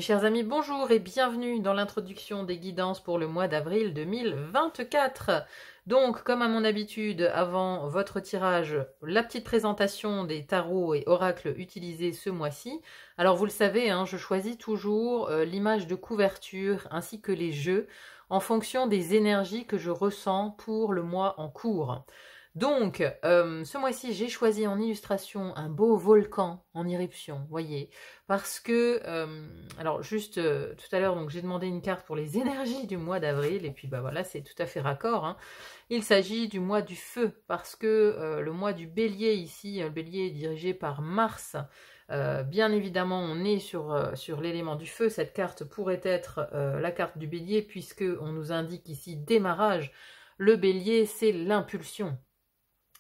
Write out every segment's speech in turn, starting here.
chers amis, bonjour et bienvenue dans l'introduction des guidances pour le mois d'avril 2024. Donc, comme à mon habitude, avant votre tirage, la petite présentation des tarots et oracles utilisés ce mois-ci. Alors, vous le savez, hein, je choisis toujours l'image de couverture ainsi que les jeux en fonction des énergies que je ressens pour le mois en cours. Donc, ce mois-ci, j'ai choisi en illustration un beau volcan en éruption, voyez, parce que, alors juste tout à l'heure, donc j'ai demandé une carte pour les énergies du mois d'avril, et puis bah voilà, c'est tout à fait raccord, hein. Il s'agit du mois du feu, parce que le mois du bélier ici, le bélier est dirigé par Mars. Bien évidemment, on est sur l'élément du feu. Cette carte pourrait être la carte du bélier, puisque on nous indique ici démarrage. Le bélier, c'est l'impulsion.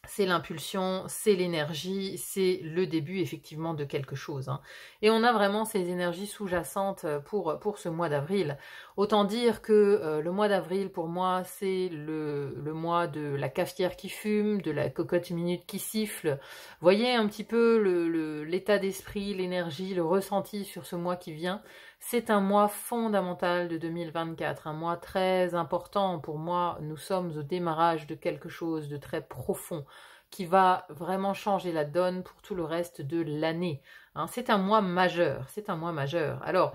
C'est l'impulsion, c'est l'énergie, c'est le début effectivement de quelque chose, hein. Et on a vraiment ces énergies sous-jacentes pour ce mois d'avril. Autant dire que le mois d'avril pour moi c'est le mois de la cafetière qui fume, de la cocotte minute qui siffle. Voyez un petit peu l'état d'esprit, l'énergie, le ressenti sur ce mois qui vient. C'est un mois fondamental de 2024, un mois très important pour moi. Nous sommes au démarrage de quelque chose de très profond qui va vraiment changer la donne pour tout le reste de l'année. Hein, c'est un mois majeur, c'est un mois majeur. Alors,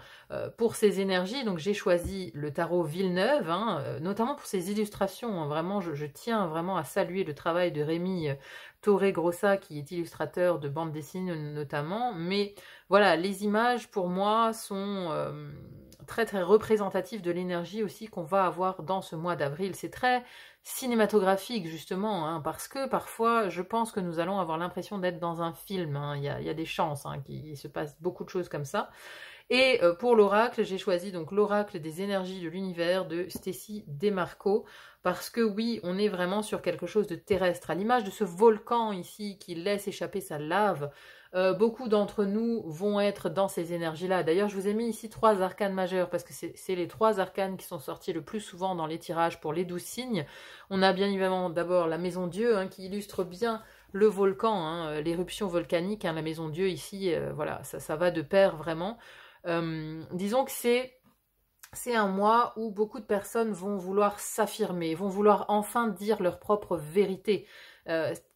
pour ces énergies, donc j'ai choisi le tarot Villeneuve, hein, notamment pour ces illustrations. Hein, vraiment, je tiens vraiment à saluer le travail de Rémi Torregrossa, qui est illustrateur de bande dessinée notamment. Mais voilà, les images pour moi sont très très représentatives de l'énergie aussi qu'on va avoir dans ce mois d'avril. C'est très cinématographique justement, hein, parce que parfois je pense que nous allons avoir l'impression d'être dans un film, hein. Il y a des chances, hein, qu'il se passe beaucoup de choses comme ça. Et pour l'oracle, j'ai choisi donc l'oracle des énergies de l'univers de Stécie Demarco, parce que oui, on est vraiment sur quelque chose de terrestre, à l'image de ce volcan ici qui laisse échapper sa lave. Beaucoup d'entre nous vont être dans ces énergies-là. D'ailleurs, je vous ai mis ici 3 arcanes majeurs, parce que c'est les 3 arcanes qui sont sortis le plus souvent dans les tirages pour les 12 signes. On a bien évidemment d'abord la Maison Dieu, hein, qui illustre bien le volcan, hein, l'éruption volcanique, hein, la Maison Dieu ici, voilà, ça va de pair vraiment. Disons que c'est un mois où beaucoup de personnes vont vouloir s'affirmer, vont vouloir enfin dire leur propre vérité.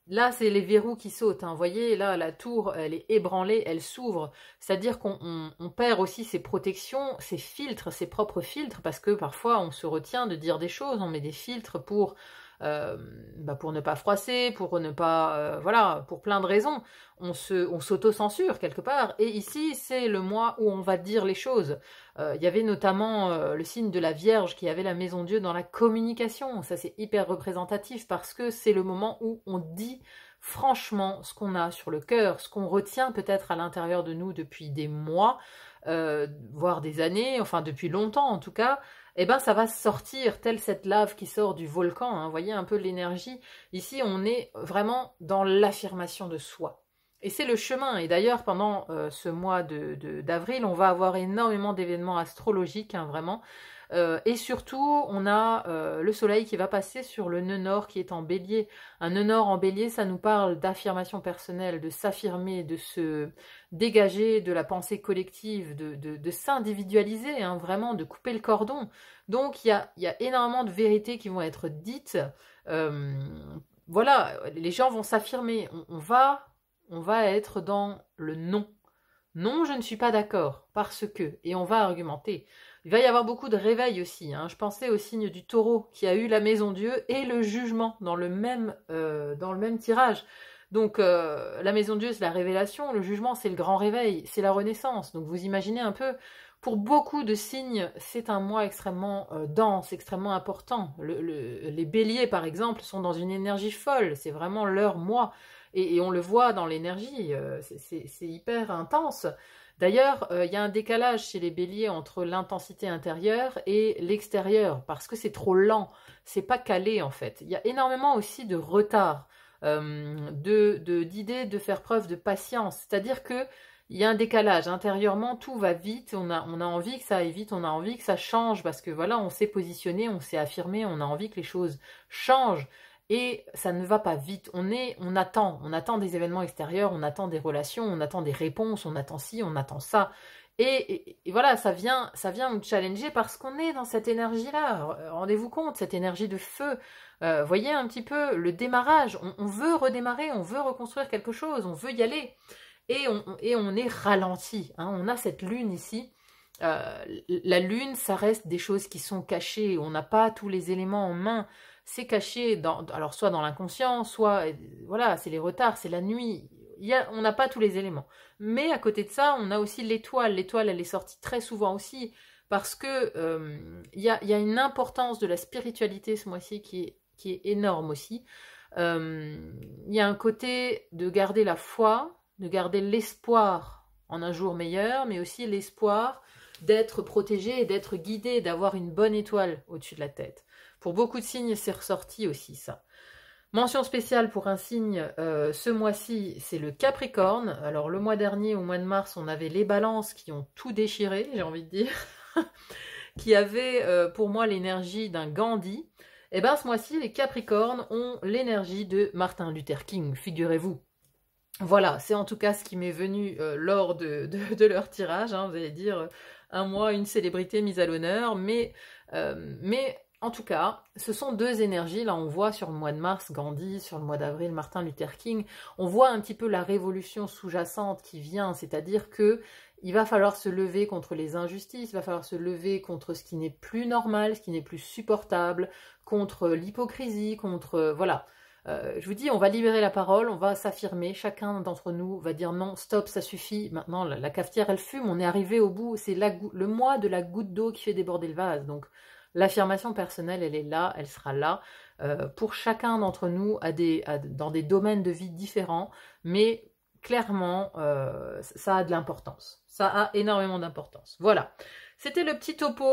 Là, c'est les verrous qui sautent, hein. Vous voyez, là, la tour, elle est ébranlée, elle s'ouvre. C'est-à-dire qu'on perd aussi ses protections, ses filtres, ses propres filtres, parce que parfois, on se retient de dire des choses, on met des filtres pour ne pas froisser, pour ne pas... voilà, pour plein de raisons. On s'auto-censure quelque part. Et ici, c'est le mois où on va dire les choses. Il y avait notamment le signe de la Vierge qui avait la Maison Dieu dans la communication. Ça, c'est hyper représentatif parce que c'est le moment où on dit franchement ce qu'on a sur le cœur, ce qu'on retient peut-être à l'intérieur de nous depuis des mois, voire des années, enfin depuis longtemps en tout cas. Eh ben ça va sortir, telle cette lave qui sort du volcan, hein. Vous voyez un peu l'énergie. Ici, on est vraiment dans l'affirmation de soi. Et c'est le chemin. Et d'ailleurs, pendant ce mois d'avril, on va avoir énormément d'événements astrologiques, hein, vraiment. Et surtout, on a le soleil qui va passer sur le nœud nord qui est en bélier. Un nœud nord en bélier, ça nous parle d'affirmation personnelle, de s'affirmer, de se dégager de la pensée collective, de s'individualiser, hein, vraiment, de couper le cordon. Donc, il y a énormément de vérités qui vont être dites. Voilà, les gens vont s'affirmer. On va être dans le non. Non, je ne suis pas d'accord, parce que, et on va argumenter. Il va y avoir beaucoup de réveil aussi, hein. Je pensais au signe du taureau, qui a eu la Maison Dieu et le jugement dans le même tirage. Donc, la Maison Dieu, c'est la révélation, le jugement, c'est le grand réveil, c'est la renaissance. Donc, vous imaginez un peu, pour beaucoup de signes, c'est un mois extrêmement dense, extrêmement important. Les béliers, par exemple, sont dans une énergie folle, c'est vraiment leur mois. Et on le voit dans l'énergie, c'est hyper intense. D'ailleurs, il y a un décalage chez les béliers entre l'intensité intérieure et l'extérieur, parce que c'est trop lent, c'est pas calé en fait. Il y a énormément aussi de retard, d'idées de faire preuve de patience, c'est-à-dire que il y a un décalage. Intérieurement, tout va vite, on a envie que ça aille vite, on a envie que ça change, parce que voilà, on s'est positionné, on s'est affirmé, on a envie que les choses changent. Et ça ne va pas vite, on attend des événements extérieurs, on attend des relations, on attend des réponses, on attend ci, on attend ça. Et voilà, ça vient nous challenger parce qu'on est dans cette énergie-là. Rendez-vous compte, cette énergie de feu. Voyez un petit peu le démarrage. On veut redémarrer, on veut reconstruire quelque chose, on veut y aller. Et on est ralenti. Hein. On a cette lune ici. La lune, ça reste des choses qui sont cachées. On n'a pas tous les éléments en main. C'est caché, alors soit dans l'inconscient, soit, voilà, c'est les retards, c'est la nuit. On n'a pas tous les éléments. Mais à côté de ça, on a aussi l'étoile. L'étoile, elle est sortie très souvent aussi, parce que il y a une importance de la spiritualité ce mois-ci qui est énorme aussi. Il y a un côté de garder la foi, de garder l'espoir en un jour meilleur, mais aussi l'espoir d'être protégé et d'être guidé, d'avoir une bonne étoile au-dessus de la tête. Pour beaucoup de signes, c'est ressorti aussi ça. Mention spéciale pour un signe, ce mois-ci, c'est le Capricorne. Alors le mois dernier, au mois de mars, on avait les balances qui ont tout déchiré, j'ai envie de dire, qui avaient pour moi l'énergie d'un Gandhi. Et bien ce mois-ci, les Capricornes ont l'énergie de Martin Luther King, figurez-vous. Voilà, c'est en tout cas ce qui m'est venu lors de leur tirage. Hein, vous allez dire, un mois, une célébrité mise à l'honneur, mais en tout cas, ce sont deux énergies. Là, on voit sur le mois de mars Gandhi, sur le mois d'avril Martin Luther King. On voit un petit peu la révolution sous-jacente qui vient, c'est-à-dire que il va falloir se lever contre les injustices, il va falloir se lever contre ce qui n'est plus normal, ce qui n'est plus supportable, contre l'hypocrisie, contre... voilà. Je vous dis, on va libérer la parole, on va s'affirmer, chacun d'entre nous va dire non, stop, ça suffit, maintenant la cafetière elle fume, on est arrivé au bout, c'est le mois de la goutte d'eau qui fait déborder le vase, donc l'affirmation personnelle elle est là, elle sera là, pour chacun d'entre nous dans des domaines de vie différents, mais clairement ça a de l'importance, ça a énormément d'importance, voilà. C'était le petit topo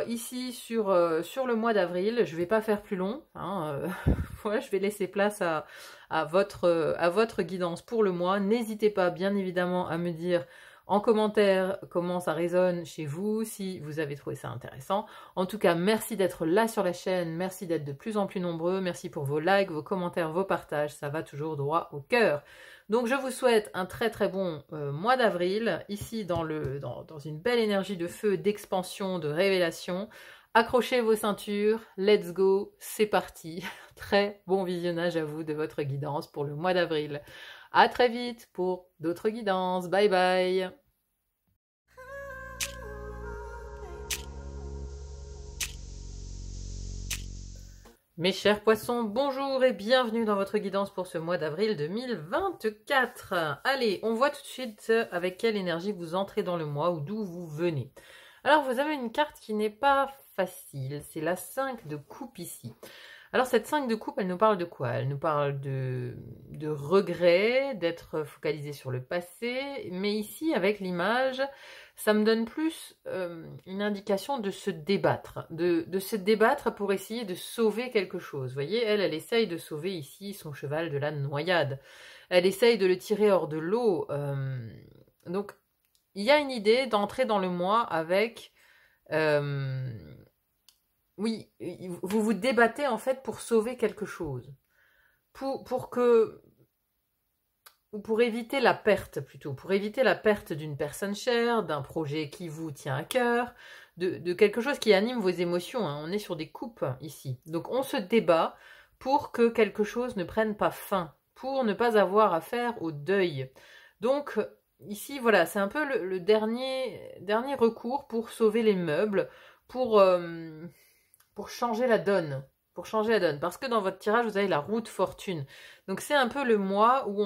ici sur le mois d'avril. Je ne vais pas faire plus long. Hein, ouais, je vais laisser place à votre guidance pour le mois. N'hésitez pas, bien évidemment, à me dire en commentaire comment ça résonne chez vous, si vous avez trouvé ça intéressant. En tout cas, merci d'être là sur la chaîne. Merci d'être de plus en plus nombreux. Merci pour vos likes, vos commentaires, vos partages. Ça va toujours droit au cœur. Donc je vous souhaite un très très bon mois d'avril, ici dans une belle énergie de feu, d'expansion, de révélation. Accrochez vos ceintures, let's go, c'est parti. Très bon visionnage à vous de votre guidance pour le mois d'avril. À très vite pour d'autres guidances, bye bye. Mes chers poissons, bonjour et bienvenue dans votre guidance pour ce mois d'avril 2024. Allez, on voit tout de suite avec quelle énergie vous entrez dans le mois ou d'où vous venez. Alors, vous avez une carte qui n'est pas facile, c'est la 5 de coupe ici. Alors, cette 5 de coupe, elle nous parle de quoi? Elle nous parle de regret, d'être focalisé sur le passé, mais ici, avec l'image... ça me donne plus une indication de se débattre, de se débattre pour essayer de sauver quelque chose. Vous voyez, elle essaye de sauver ici son cheval de la noyade. Elle essaye de le tirer hors de l'eau. Donc, il y a une idée d'entrer dans le mois avec... oui, vous vous débattez en fait pour sauver quelque chose. Pour éviter la perte plutôt, pour éviter la perte d'une personne chère, d'un projet qui vous tient à cœur, de quelque chose qui anime vos émotions. Hein. On est sur des coupes ici. Donc on se débat pour que quelque chose ne prenne pas fin, pour ne pas avoir affaire au deuil. Donc ici, voilà, c'est un peu le dernier recours pour sauver les meubles, pour changer la donne. Pour changer la donne. Parce que dans votre tirage, vous avez la roue de fortune. Donc c'est un peu le mois où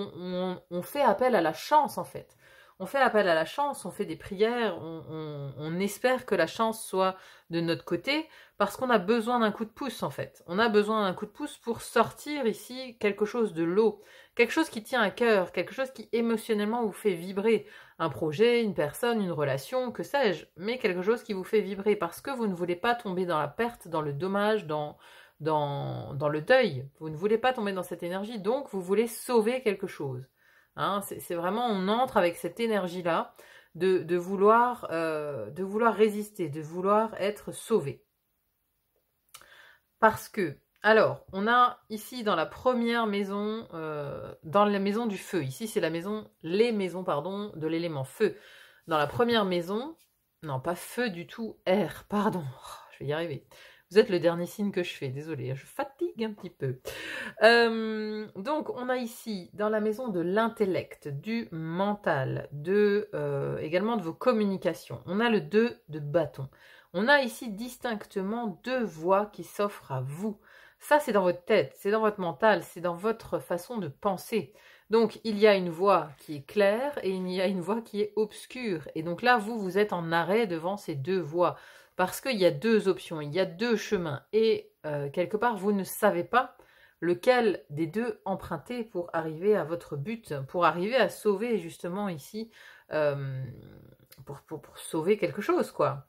on fait appel à la chance en fait. On fait appel à la chance, on fait des prières, on espère que la chance soit de notre côté parce qu'on a besoin d'un coup de pouce en fait. On a besoin d'un coup de pouce pour sortir ici quelque chose de l'eau. Quelque chose qui tient à cœur, quelque chose qui émotionnellement vous fait vibrer. Un projet, une personne, une relation, que sais-je. Mais quelque chose qui vous fait vibrer parce que vous ne voulez pas tomber dans la perte, dans le dommage, dans le deuil. Vous ne voulez pas tomber dans cette énergie, donc vous voulez sauver quelque chose. Hein, c'est vraiment, on entre avec cette énergie-là de vouloir résister, de vouloir être sauvé. Parce que, alors, on a ici dans la première maison, dans la maison du feu, ici c'est les maisons, pardon, de l'élément feu. Dans la première maison, non, pas feu du tout, air, pardon, je vais y arriver. Vous êtes le dernier signe que je fais, désolée, je fatigue un petit peu. Donc, on a ici, dans la maison de l'intellect, du mental, également de vos communications, on a le 2 de bâton. On a ici distinctement 2 voies qui s'offrent à vous. Ça, c'est dans votre tête, c'est dans votre mental, c'est dans votre façon de penser. Donc, il y a une voie qui est claire et il y a une voie qui est obscure. Et donc là, vous êtes en arrêt devant ces 2 voies. Parce qu'il y a 2 options, il y a 2 chemins. Et quelque part, vous ne savez pas lequel des 2 emprunter pour arriver à votre but, pour arriver à sauver justement ici, pour sauver quelque chose, quoi.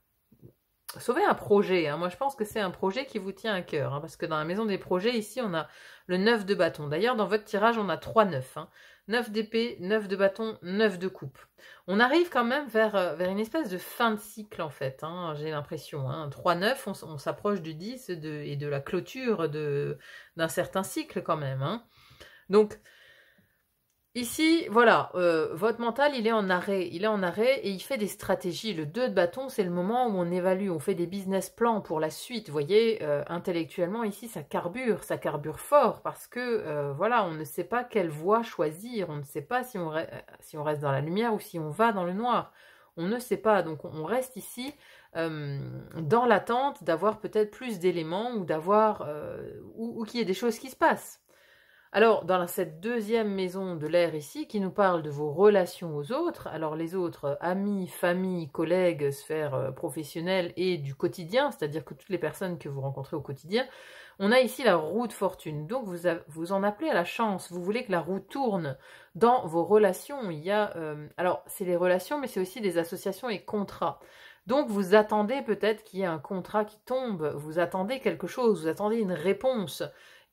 Sauver un projet, hein. Moi je pense que c'est un projet qui vous tient à cœur, hein, parce que dans la maison des projets, ici on a le 9 de bâton. D'ailleurs dans votre tirage on a 3 9, hein. 9 d'épée, 9 de bâton, 9 de coupe. On arrive quand même vers une espèce de fin de cycle en fait, hein, j'ai l'impression. Hein. 3-9, on s'approche du 10 et de la clôture d'un certain cycle quand même. Hein. Donc ici, voilà, votre mental, il est en arrêt et il fait des stratégies. Le 2 de bâton, c'est le moment où on évalue, on fait des business plans pour la suite. Vous voyez, intellectuellement, ici, ça carbure fort parce que, voilà, on ne sait pas quelle voie choisir, on ne sait pas si on reste dans la lumière ou si on va dans le noir. On ne sait pas, donc on reste ici dans l'attente d'avoir peut-être plus d'éléments ou d'avoir, ou qu'il y ait des choses qui se passent. Alors, dans cette deuxième maison de l'air ici, qui nous parle de vos relations aux autres, alors les autres, amis, famille, collègues, sphère professionnelle et du quotidien, c'est-à-dire que toutes les personnes que vous rencontrez au quotidien, on a ici la roue de fortune. Donc, vous en appelez à la chance, vous voulez que la roue tourne dans vos relations. Il y a, alors, c'est les relations, mais c'est aussi des associations et contrats. Donc, vous attendez peut-être qu'il y ait un contrat qui tombe, vous attendez quelque chose, vous attendez une réponse.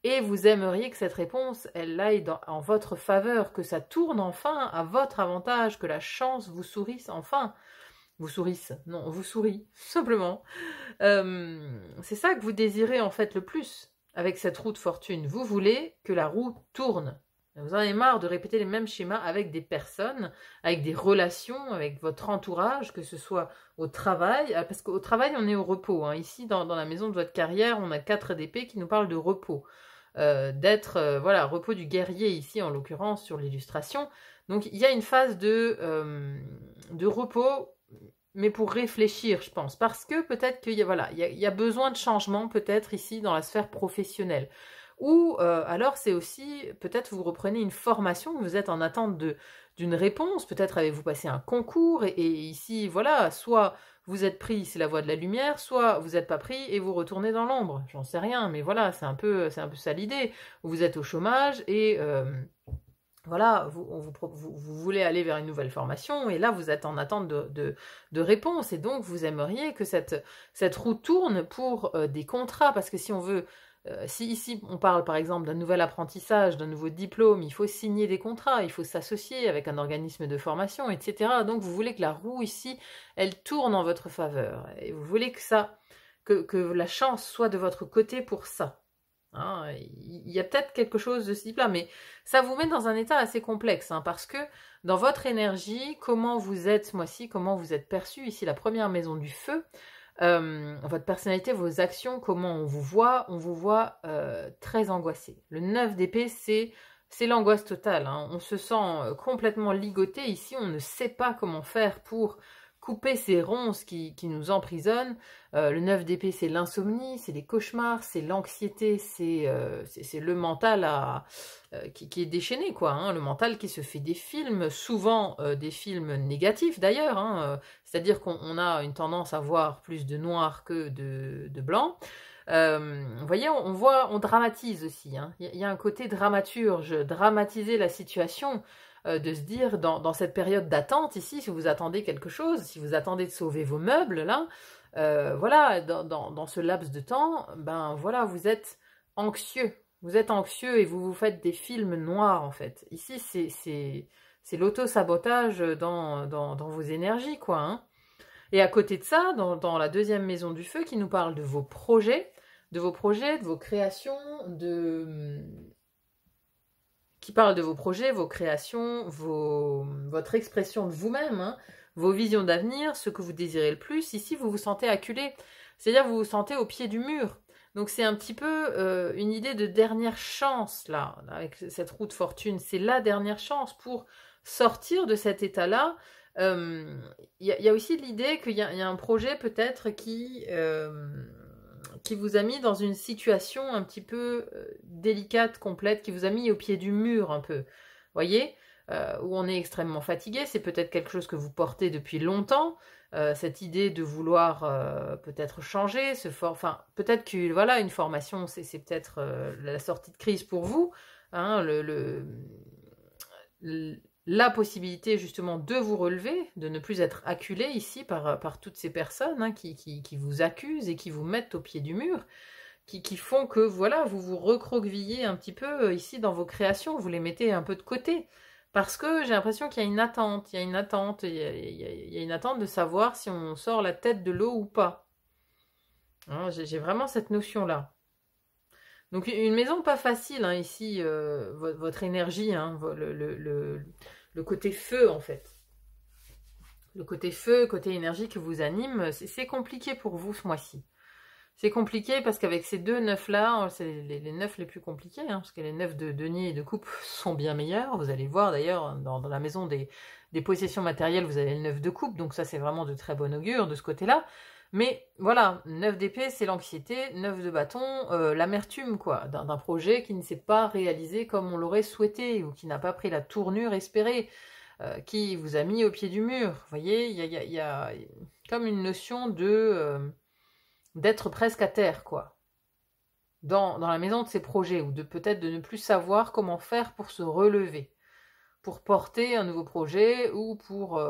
Et vous aimeriez que cette réponse, elle aille en votre faveur, que ça tourne enfin à votre avantage, que la chance vous sourisse enfin. Vous sourisse, non, vous sourit, simplement. C'est ça que vous désirez en fait le plus avec cette roue de fortune. Vous voulez que la roue tourne. Vous en avez marre de répéter les mêmes schémas avec des personnes, avec des relations, avec votre entourage, que ce soit au travail, parce qu'au travail, on est au repos. Hein. Ici, dans la maison de votre carrière, on a 4 d'épée qui nous parlent de repos. D'être, voilà, repos du guerrier ici, en l'occurrence, sur l'illustration. Donc, il y a une phase de repos, mais pour réfléchir, je pense. Parce que peut-être qu'il y a, voilà, il y a besoin de changement, peut-être, ici, dans la sphère professionnelle. Ou alors, c'est aussi, peut-être, vous reprenez une formation, vous êtes en attente d'une réponse, peut-être avez-vous passé un concours, et ici, voilà, soit vous êtes pris, c'est la voie de la lumière, soit vous n'êtes pas pris et vous retournez dans l'ombre. J'en sais rien, mais voilà, c'est un peu ça l'idée. Vous êtes au chômage et voilà, vous voulez aller vers une nouvelle formation et là vous êtes en attente de réponse et donc vous aimeriez que cette roue tourne pour des contrats parce que si on veut si ici on parle par exemple d'un nouvel apprentissage, d'un nouveau diplôme, il faut signer des contrats, il faut s'associer avec un organisme de formation, etc. Donc vous voulez que la roue ici, elle tourne en votre faveur. Et vous voulez que la chance soit de votre côté pour ça. Hein, il y a peut-être quelque chose de ce type-là, mais ça vous met dans un état assez complexe, hein, parce que dans votre énergie, comment vous êtes ce mois-ci, comment vous êtes perçu, ici la première maison du feu, votre personnalité, vos actions, comment on vous voit très angoissé. Le 9 d'épée, c'est l'angoisse totale. Hein. On se sent complètement ligoté. Ici, on ne sait pas comment faire pour couper ces ronces qui nous emprisonnent. Le 9 d'épée, c'est l'insomnie, c'est les cauchemars, c'est l'anxiété, c'est le mental qui est déchaîné, quoi. Hein, le mental qui se fait des films, souvent des films négatifs d'ailleurs. Hein, c'est-à-dire qu'on a une tendance à voir plus de noir que de blanc. Vous voyez, on dramatise aussi. Hein. Il y a un côté dramaturge, dramatiser la situation. De se dire, dans cette période d'attente ici, si vous attendez quelque chose, si vous attendez de sauver vos meubles, là, voilà, dans ce laps de temps, ben voilà, vous êtes anxieux. Vous êtes anxieux et vous faites des films noirs, en fait. Ici, c'est l'auto-sabotage dans vos énergies, quoi. Hein. Et à côté de ça, dans la deuxième maison du feu, qui nous parle de vos projets, de vos créations, qui parle de vos projets, vos créations, votre expression de vous-même. Hein. vos visions d'avenir, ce que vous désirez le plus. Ici, vous vous sentez acculé, c'est-à-dire vous vous sentez au pied du mur. Donc c'est un petit peu une idée de dernière chance, là, avec cette roue de fortune. C'est la dernière chance pour sortir de cet état-là. Y a aussi l'idée qu'il y a un projet peut-être qui vous a mis dans une situation un petit peu délicate, complète, qui vous a mis au pied du mur un peu. Voyez, où on est extrêmement fatigué, c'est peut-être quelque chose que vous portez depuis longtemps, cette idée de vouloir peut-être changer, enfin peut-être que voilà, une formation, c'est peut-être la sortie de crise pour vous, hein, la possibilité justement de vous relever, de ne plus être acculé ici par toutes ces personnes hein, qui vous accusent et qui vous mettent au pied du mur, qui font que voilà, vous vous recroquevillez un petit peu ici dans vos créations, vous les mettez un peu de côté. Parce que j'ai l'impression qu'il y a une attente, il y a une attente de savoir si on sort la tête de l'eau ou pas. Hein, j'ai vraiment cette notion-là. Donc une maison pas facile hein, ici, votre énergie, hein, le côté feu en fait. Le côté feu, côté énergie que vous anime, c'est compliqué pour vous ce mois-ci. C'est compliqué parce qu'avec ces deux neufs-là, c'est les neufs les plus compliqués, hein, parce que les neufs de denier et de coupe sont bien meilleurs. Vous allez voir d'ailleurs, dans la maison des possessions matérielles, vous avez le neuf de coupe, donc ça c'est vraiment de très bon augure de ce côté-là. Mais voilà, neuf d'épée, c'est l'anxiété, neuf de bâton, l'amertume quoi, d'un projet qui ne s'est pas réalisé comme on l'aurait souhaité, ou qui n'a pas pris la tournure espérée, qui vous a mis au pied du mur. Vous voyez, il y a comme une notion d'être presque à terre, quoi. Dans la maison de ses projets, ou de peut-être de ne plus savoir comment faire pour se relever, pour porter un nouveau projet, ou pour...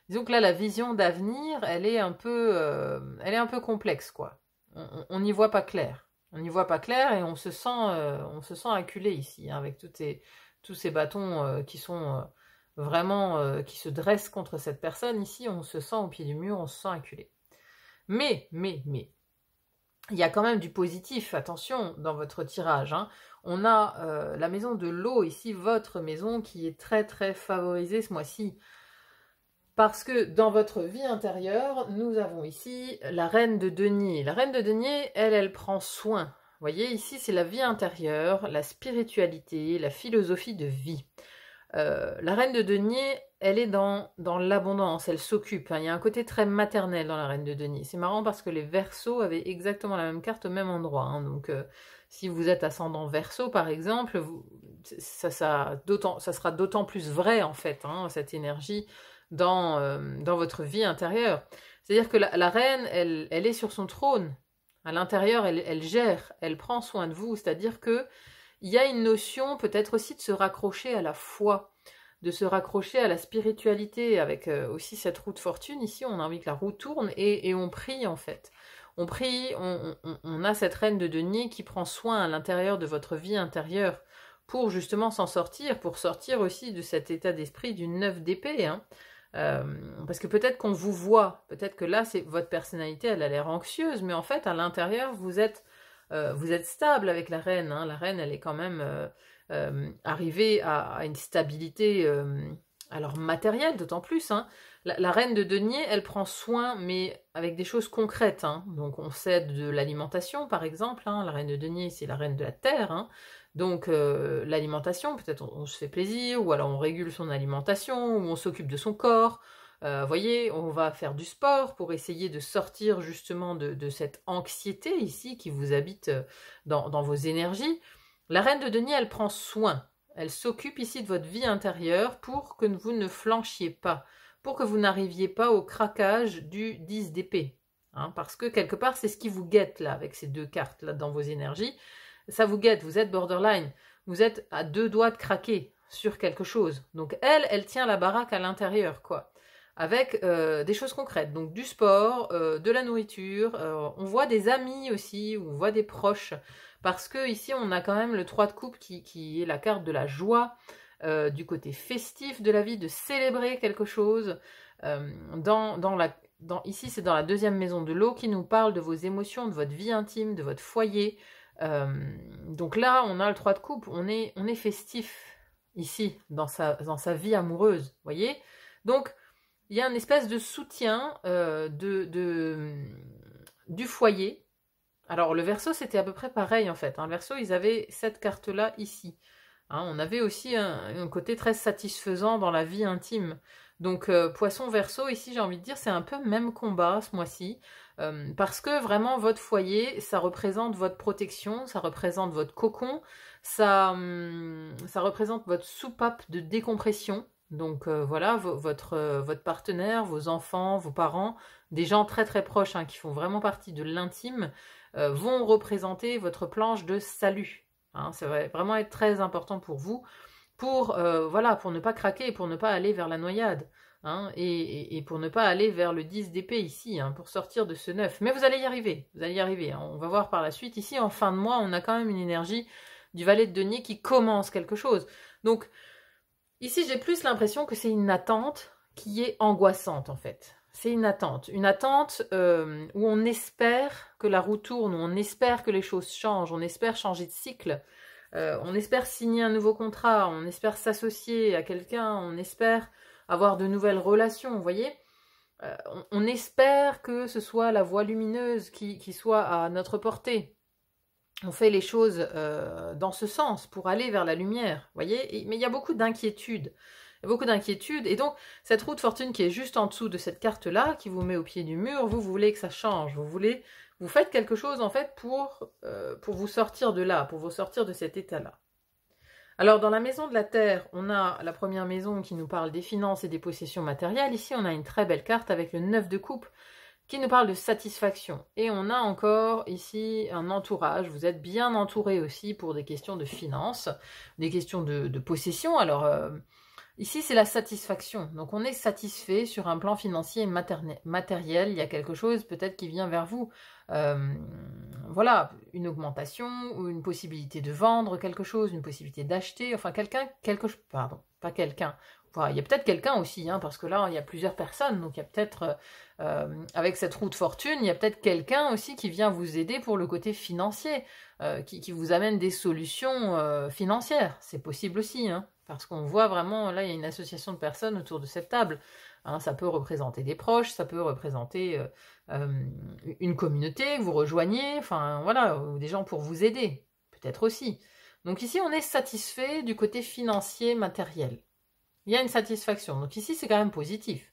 disons que là, la vision d'avenir, elle est un peu complexe, quoi. On n'y voit pas clair. On n'y voit pas clair et on se sent acculé ici, hein, avec tous ces bâtons qui sont vraiment... qui se dressent contre cette personne. Ici, on se sent au pied du mur, on se sent acculé. Mais, il y a quand même du positif, attention, dans votre tirage. Hein. On a la maison de l'eau, ici, votre maison, qui est très très favorisée ce mois-ci. Parce que dans votre vie intérieure, nous avons ici la reine de denier. La reine de denier, elle prend soin. Vous voyez, ici, c'est la vie intérieure, la spiritualité, la philosophie de vie. La reine de denier, elle est dans l'abondance, elle s'occupe. Hein. Il y a un côté très maternel dans la reine de denier. C'est marrant parce que les Verseaux avaient exactement la même carte au même endroit. Hein. Donc, si vous êtes ascendant Verseau, par exemple, ça sera d'autant plus vrai, en fait, hein, cette énergie dans votre vie intérieure. C'est-à-dire que la reine, elle est sur son trône. À l'intérieur, elle gère, elle prend soin de vous. C'est-à-dire que il y a une notion peut-être aussi de se raccrocher à la foi, de se raccrocher à la spiritualité, avec aussi cette roue de fortune. Ici, on a envie que la roue tourne et on prie en fait. On prie, on a cette reine de denier qui prend soin à l'intérieur de votre vie intérieure pour justement s'en sortir, pour sortir aussi de cet état d'esprit du 9 d'épée. Hein. Parce que peut-être qu'on vous voit, peut-être que là, c'est votre personnalité, elle a l'air anxieuse, mais en fait, à l'intérieur, vous êtes stable avec la reine. Hein. La reine, elle est quand même arrivée à une stabilité alors matérielle, d'autant plus. Hein. La reine de denier, elle prend soin, mais avec des choses concrètes. Hein. Donc on sait de l'alimentation, par exemple. Hein. La reine de denier, c'est la reine de la terre. Hein. Donc l'alimentation, peut-être on se fait plaisir, ou alors on régule son alimentation, ou on s'occupe de son corps. Voyez, on va faire du sport pour essayer de sortir justement de cette anxiété ici qui vous habite dans vos énergies. La reine de denier, elle prend soin. Elle s'occupe ici de votre vie intérieure pour que vous ne flanchiez pas, pour que vous n'arriviez pas au craquage du 10 d'épée. Hein, parce que quelque part, c'est ce qui vous guette là, avec ces deux cartes là dans vos énergies. Ça vous guette, vous êtes borderline, vous êtes à deux doigts de craquer sur quelque chose. Donc elle tient la baraque à l'intérieur, quoi. Avec des choses concrètes, donc du sport, de la nourriture, on voit des amis aussi, on voit des proches, parce que ici on a quand même le 3 de coupe qui est la carte de la joie, du côté festif de la vie, de célébrer quelque chose. Ici c'est dans la deuxième maison de l'eau qui nous parle de vos émotions, de votre vie intime, de votre foyer. Donc là on a le 3 de coupe, on est festif ici dans sa vie amoureuse, voyez. Donc il y a une espèce de soutien du foyer. Alors le Verseau, c'était à peu près pareil en fait. Le Verseau, ils avaient cette carte-là ici. On avait aussi un côté très satisfaisant dans la vie intime. Donc Poisson Verseau, ici j'ai envie de dire, c'est un peu même combat ce mois-ci. Parce que vraiment votre foyer, ça représente votre protection, ça représente votre cocon, ça représente votre soupape de décompression. Donc voilà, votre partenaire, vos enfants, vos parents, des gens très très proches qui font vraiment partie de l'intime, vont représenter votre planche de salut. Ça va vraiment être très important pour vous, pour ne pas craquer et pour ne pas aller vers la noyade. Et pour ne pas aller vers le 10 d'épée ici, pour sortir de ce 9. Mais vous allez y arriver, on va voir par la suite. Ici, en fin de mois, on a quand même une énergie du valet de denier qui commence quelque chose. Donc, ici, j'ai plus l'impression que c'est une attente qui est angoissante, en fait. C'est une attente où on espère que la roue tourne, où on espère que les choses changent, on espère changer de cycle, on espère signer un nouveau contrat, on espère s'associer à quelqu'un, on espère avoir de nouvelles relations, vous voyez. On espère que ce soit la voie lumineuse qui soit à notre portée. On fait les choses dans ce sens, pour aller vers la lumière, vous voyez. Mais il y a beaucoup d'inquiétudes. Et donc, cette roue de fortune qui est juste en dessous de cette carte-là, qui vous met au pied du mur, vous voulez que ça change. Vous faites quelque chose, en fait, pour vous sortir de là, pour vous sortir de cet état-là. Alors, dans la maison de la Terre, on a la première maison qui nous parle des finances et des possessions matérielles. Ici, on a une très belle carte avec le 9 de coupe qui nous parle de satisfaction. Et on a encore ici un entourage. Vous êtes bien entouré aussi pour des questions de finances, des questions de possession. Alors, ici, c'est la satisfaction. Donc, on est satisfait sur un plan financier et matériel. Il y a quelque chose peut-être qui vient vers vous. Voilà, une augmentation ou une possibilité de vendre quelque chose, une possibilité d'acheter. Enfin, pas quelqu'un. Enfin, il y a peut-être quelqu'un aussi, parce que là, il y a plusieurs personnes. Donc, il y a peut-être, avec cette roue de fortune, il y a peut-être quelqu'un aussi qui vient vous aider pour le côté financier, qui vous amène des solutions financières. C'est possible aussi, parce qu'on voit vraiment, là, il y a une association de personnes autour de cette table. Ça peut représenter des proches, ça peut représenter une communauté que vous rejoignez, enfin voilà, ou des gens pour vous aider, peut-être aussi. Donc ici, on est satisfait du côté financier, matériel. Il y a une satisfaction. Donc ici, c'est quand même positif.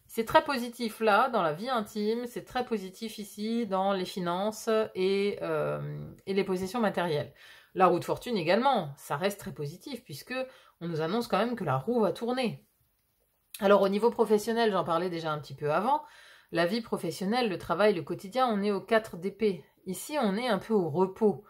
C'est très positif là, dans la vie intime, c'est très positif ici, dans les finances et les possessions matérielles. La roue de fortune également, ça reste très positif, puisque on nous annonce quand même que la roue va tourner. Alors au niveau professionnel, j'en parlais déjà un petit peu avant, la vie professionnelle, le travail, le quotidien, on est au 4 d'épée. Ici, on est un peu au repos.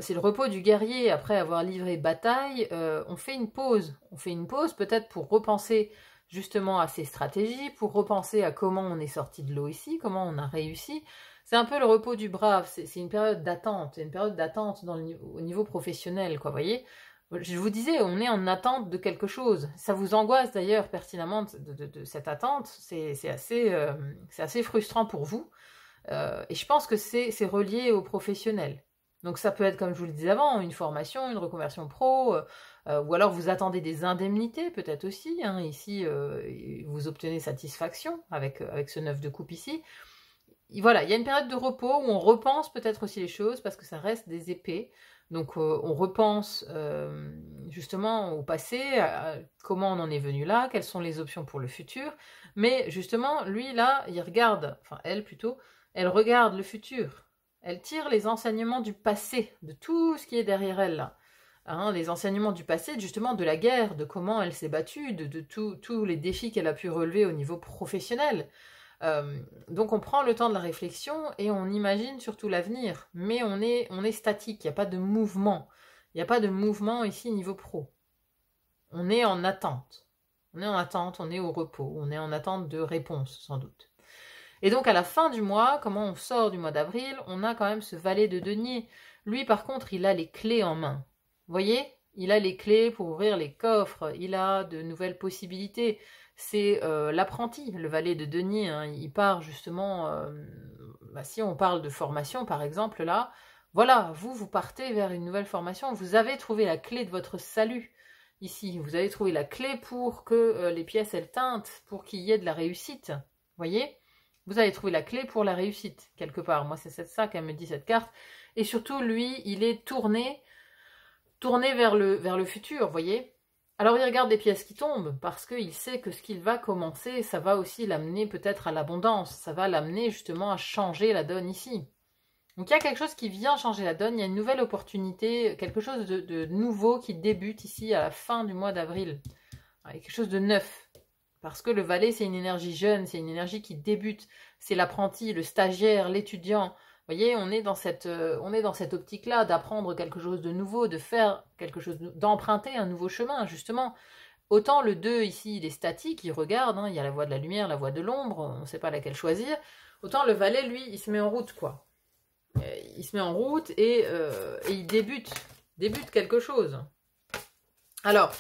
C'est le repos du guerrier après avoir livré bataille. On fait une pause. On fait une pause peut-être pour repenser justement à ses stratégies, pour repenser à comment on est sorti de l'eau ici, comment on a réussi. C'est un peu le repos du brave. C'est une période d'attente. Une période d'attente au niveau professionnel, quoi, vous voyez. Je vous disais, on est en attente de quelque chose. Ça vous angoisse d'ailleurs pertinemment de cette attente. C'est assez frustrant pour vous. Et je pense que c'est relié au professionnel. Donc ça peut être, comme je vous le disais avant, une formation, une reconversion pro, ou alors vous attendez des indemnités peut-être aussi. Ici, vous obtenez satisfaction avec ce 9 de coupe ici. Et voilà, il y a une période de repos où on repense peut-être aussi les choses parce que ça reste des épées. Donc on repense justement au passé, à comment on en est venu là, quelles sont les options pour le futur. Mais justement, lui là, il regarde, enfin elle plutôt, elle regarde le futur. Elle tire les enseignements du passé, de tout ce qui est derrière elle là. Les enseignements du passé, justement de la guerre, de comment elle s'est battue, de tous les défis qu'elle a pu relever au niveau professionnel. Donc on prend le temps de la réflexion et on imagine surtout l'avenir, mais on est statique, il n'y a pas de mouvement. Il n'y a pas de mouvement ici niveau pro. On est en attente. On est en attente, on est au repos, on est en attente de réponse sans doute. Et donc à la fin du mois, comment on sort du mois d'avril, on a quand même ce valet de denier. Lui par contre, il a les clés en main. Vous voyez ? Il a les clés pour ouvrir les coffres, il a de nouvelles possibilités. C'est l'apprenti, le valet de denier, il part justement, si on parle de formation par exemple là, voilà, vous partez vers une nouvelle formation, vous avez trouvé la clé de votre salut. ici. Vous allez trouver la clé pour que les pièces, elles teintent, pour qu'il y ait de la réussite. Voyez? Vous allez trouver la clé pour la réussite, quelque part. Moi, c'est ça qu'elle me dit, cette carte. Et surtout, lui, il est tourné vers le futur, voyez? Alors, il regarde des pièces qui tombent, parce qu'il sait que ce qu'il va commencer, ça va aussi l'amener peut-être à l'abondance. Ça va l'amener justement à changer la donne ici. Donc, il y a quelque chose qui vient changer la donne. Il y a une nouvelle opportunité, quelque chose de nouveau qui débute ici à la fin du mois d'avril. Il y a quelque chose de neuf. Parce que le valet, c'est une énergie jeune, c'est une énergie qui débute. C'est l'apprenti, le stagiaire, l'étudiant. Vous voyez, on est dans cette optique-là d'apprendre quelque chose de nouveau, de faire quelque chose, d'emprunter un nouveau chemin, justement. Autant le 2, ici, il est statique, il regarde, hein, il y a la voie de la lumière, la voie de l'ombre, on ne sait pas laquelle choisir. Autant le valet, lui, il se met en route, quoi. Il se met en route et il débute quelque chose. Alors,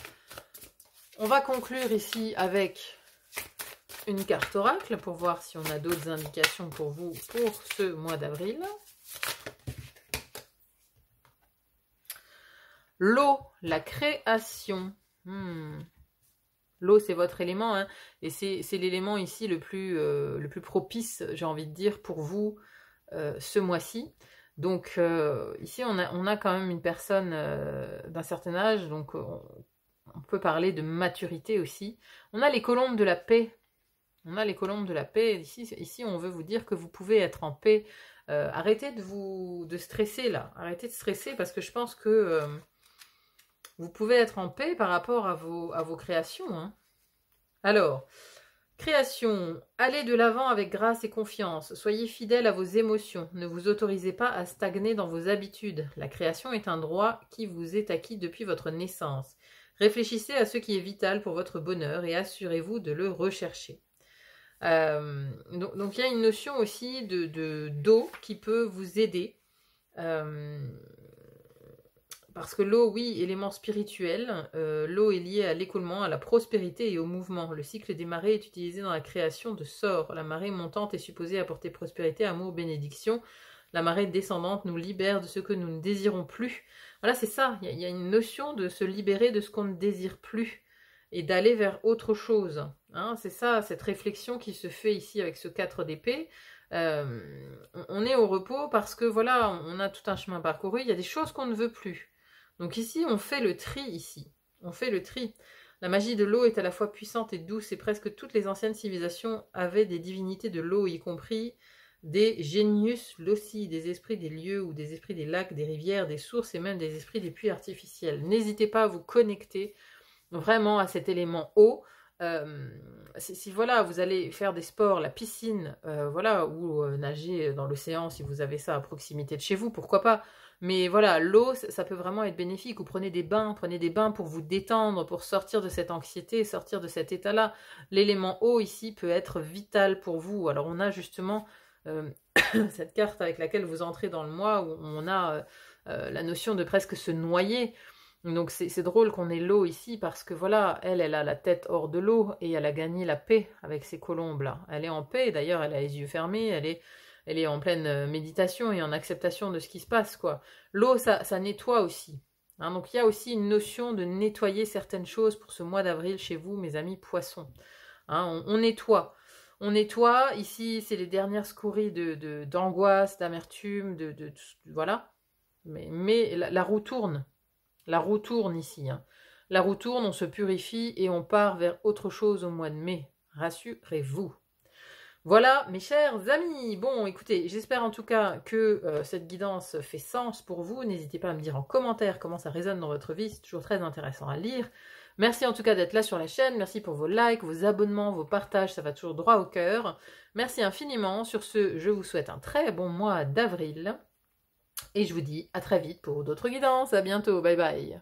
on va conclure ici avec une carte oracle pour voir si on a d'autres indications pour vous pour ce mois d'avril. L'eau, la création. L'eau, c'est votre élément, hein, et c'est l'élément ici le plus propice, j'ai envie de dire, pour vous ce mois-ci. Donc ici, on a quand même une personne d'un certain âge, donc on peut parler de maturité aussi. On a les colombes de la paix. On a les colombes de la paix. Ici, on veut vous dire que vous pouvez être en paix. Arrêtez de stresser là. Arrêtez de stresser parce que je pense que vous pouvez être en paix par rapport à vos créations. Hein. Alors, création. Allez de l'avant avec grâce et confiance. Soyez fidèle à vos émotions. Ne vous autorisez pas à stagner dans vos habitudes. La création est un droit qui vous est acquis depuis votre naissance. Réfléchissez à ce qui est vital pour votre bonheur et assurez-vous de le rechercher. Donc il y a une notion aussi d'eau qui peut vous aider. Parce que l'eau, oui, élément spirituel, l'eau est liée à l'écoulement, à la prospérité et au mouvement. Le cycle des marées est utilisé dans la création de sorts. La marée montante est supposée apporter prospérité, amour, bénédiction. La marée descendante nous libère de ce que nous ne désirons plus. Voilà, c'est ça. Il y a une notion de se libérer de ce qu'on ne désire plus et d'aller vers autre chose. Hein, c'est ça, cette réflexion qui se fait ici avec ce 4 d'épée. On est au repos parce que voilà, on a tout un chemin parcouru. Il y a des choses qu'on ne veut plus. Donc ici, on fait le tri ici. On fait le tri. La magie de l'eau est à la fois puissante et douce et presque toutes les anciennes civilisations avaient des divinités de l'eau, y compris des genius loci, des esprits des lieux ou des esprits des lacs, des rivières, des sources et même des esprits des puits artificiels. N'hésitez pas à vous connecter vraiment à cet élément eau. Si voilà, vous allez faire des sports, la piscine, voilà, ou nager dans l'océan si vous avez ça à proximité de chez vous, pourquoi pas. Mais voilà, l'eau, ça peut vraiment être bénéfique. Ou prenez des bains pour vous détendre, pour sortir de cette anxiété, sortir de cet état-là. L'élément eau ici peut être vital pour vous. Alors on a justement cette carte avec laquelle vous entrez dans le mois où on a la notion de presque se noyer. Donc c'est drôle qu'on ait l'eau ici parce que voilà, elle a la tête hors de l'eau et elle a gagné la paix avec ces colombes-là. Elle est en paix, d'ailleurs elle a les yeux fermés, elle est en pleine méditation et en acceptation de ce qui se passe, quoi. L'eau, ça nettoie aussi. Hein, donc il y a aussi une notion de nettoyer certaines choses pour ce mois d'avril chez vous, mes amis poissons. Hein, on nettoie. On nettoie, ici c'est les dernières scories d'angoisse, d'amertume, voilà. Mais la roue tourne. La roue tourne ici. Hein. La roue tourne, on se purifie et on part vers autre chose au mois de mai. Rassurez-vous. Voilà, mes chers amis. Bon, écoutez, j'espère en tout cas que cette guidance fait sens pour vous. N'hésitez pas à me dire en commentaire comment ça résonne dans votre vie. C'est toujours très intéressant à lire. Merci en tout cas d'être là sur la chaîne. Merci pour vos likes, vos abonnements, vos partages. Ça va toujours droit au cœur. Merci infiniment. Sur ce, je vous souhaite un très bon mois d'avril. Et je vous dis à très vite pour d'autres guidances. À bientôt. Bye bye.